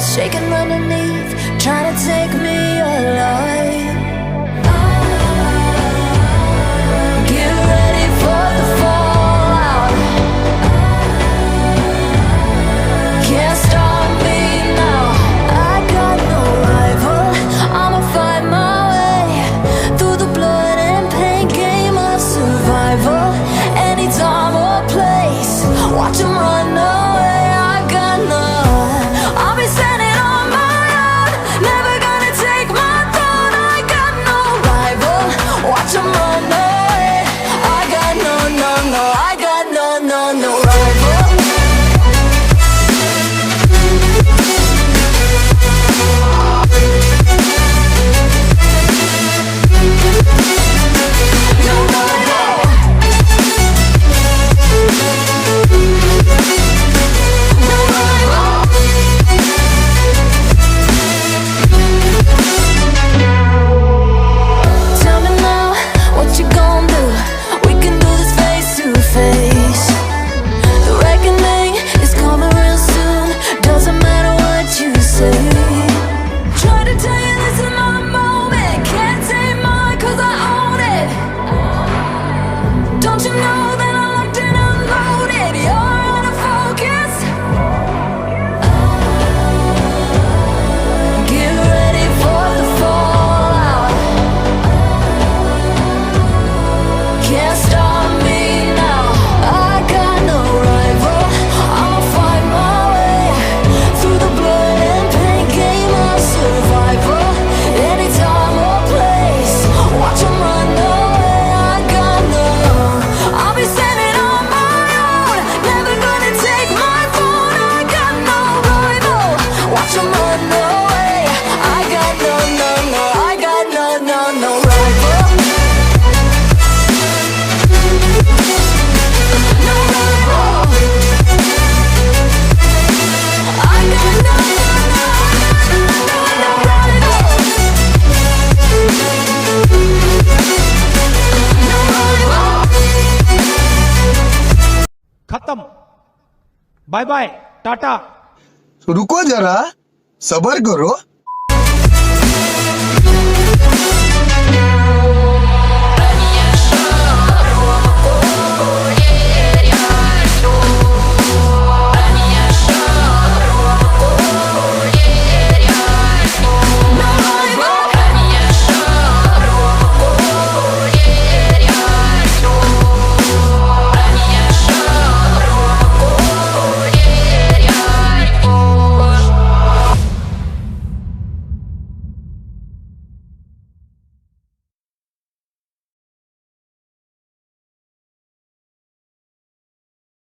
shaking underneath, trying to take me alive. Get ready for the fallout. Can't stop me now. I got no rival. I'ma find my way through the blood and pain game of survival. Any time or place, watch 'em run away. I got none. I'll be standing on my own, never gonna take my throne. I got no rival. Watch 'em run away. I got no, no, no. I got no, no, no rival. No rival. No rival. Tell me now, what you gon' do? We can do this face to face. The reckoning is coming real soon. Doesn't matter what you say. Try to tell you this is my moment. Can't take mine 'cause I own it. Don't you know that I'm locked and unloaded? You're out of focus. Get ready for the fallout. Can't stop me now. I got no rival. I'ma find my way through the blood and pain game of survival. Any time or place, watch 'em run away. I got no. I'll be standing on my own, never gonna take my phone. I got no rival. Watch 'em run away. I got no, no, no. I got no, no, no rival. No rival. I got no, no, no, no rival. No rival. खत्म, bye bye, Tata. रुको जरा, सबर करो।